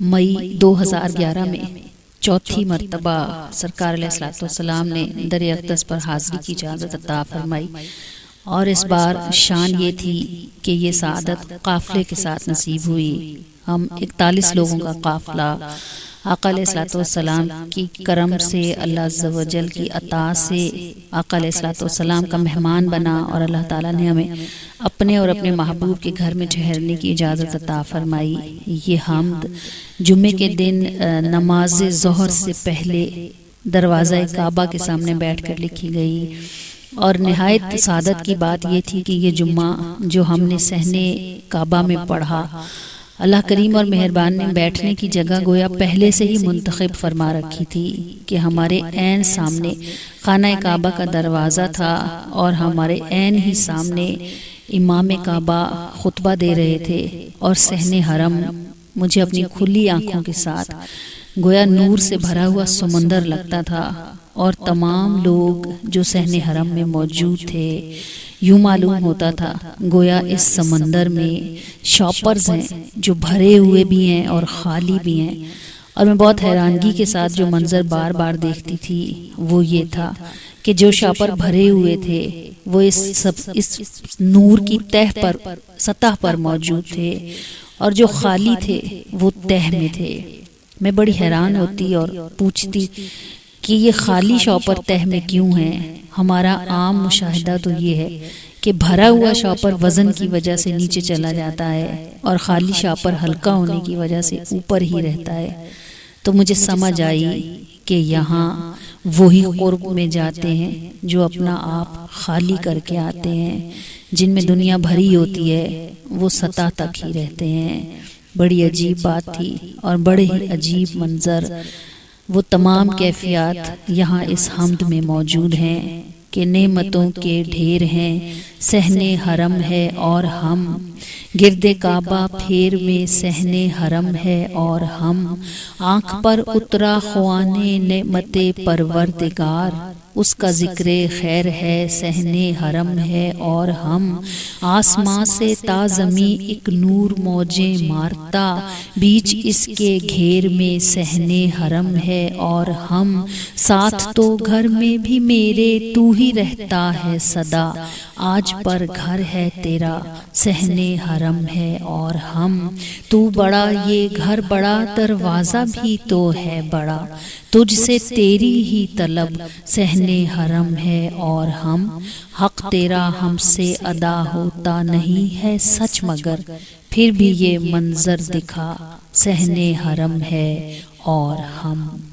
मई 2011 में चौथी मरतबा सरकार अलैहिस्सलातु वस्सलाम ने दर अक़दस पर हाज़िरी की इजाज़त अता फरमाई। और इस बार शान ये थी कि ये सआदत काफ़िले के साथ नसीब हुई। हम 41 लोगों का काफ़िला आका अलैहिस्सलातु वस्सलाम की करम से, अल्लाह अज़्ज़ा व जल की अता से आका अलैहिस्सलातु वस्सलाम का मेहमान बना और अल्लाह ताला ने हमें अपने और अपने महबूब के घर में ठहरने की इजाज़त अता फरमाई। ये हम्द जुम्मे के दिन नमाज ज़ोहर से पहले दरवाज़ा काबा के सामने बैठकर लिखी गई। और निहायत सादत की बात ये थी कि ये जुम्मा जो हमने सहने काबा में पढ़ा, अल्लाह करीम और मेहरबान ने बैठने की जगह गोया पहले से ही मुंतखब फरमा रखी थी कि हमारे ऐन सामने खाना काबा का दरवाज़ा था और हमारे ऐन ही सामने इमाम काबा खुतबा दे रहे थे। और सहने हरम मुझे अपनी खुली आंखों के साथ गोया नूर से भरा हुआ समंदर लगता था। और तमाम लोग जो सहने हरम में मौजूद थे, यूँ मालूम होता था गोया इस समंदर में शॉपर्स हैं जो भरे हुए भी हैं और ख़ाली भी हैं। और मैं बहुत हैरानगी के साथ जो मंज़र बार बार देखती थी वो ये था कि जो शॉपर भरे हुए थे वो इस नूर की तह पर, सतह पर मौजूद थे, और जो खाली थे वो तह में थे। मैं बड़ी हैरान होती और पूछती कि ये खाली शॉपर तह में क्यों हैं। हमारा आम मुशाहिदा तो ये है कि भरा हुआ शॉपर वज़न की वजह से नीचे चला जाता है और ख़ाली शॉपर हल्का होने की वजह से ऊपर ही रहता है। तो मुझे समझ आई कि यहाँ वही क़ुर्ब में जाते हैं जो अपना आप खाली करके आते हैं। जिनमें दुनिया भरी होती है वो सतह तक ही रहते हैं। बड़ी अजीब बात थी और बड़े ही अजीब मंज़र, वो तमाम कैफियत यहाँ इस हम्द में मौजूद हैं कि नेमतों के ढेर हैं, सहने हरम है और हम, गिरदे काबा फेर में सहने हरम है और हम, आँख पर उतरा ख्वाने नेमते परवरदिगार, उसका ज़िक्र खैर है सहने हरम है और हम, आसमां से ताज़मी एक नूर मौजें मारता, बीच इसके घेर में सहने हरम है और हम, साथ तो घर में भी मेरे तू ही रहता है सदा, आज पर घर है तेरा सहने हरम है और हम, तू बड़ा ये घर बड़ा दरवाज़ा भी तो है बड़ा, तुझसे तेरी ही तलब सहने हरम है और हम, हक तेरा हमसे अदा होता नहीं है सच मगर, फिर भी ये मंजर दिखा सहने हरम है और हम।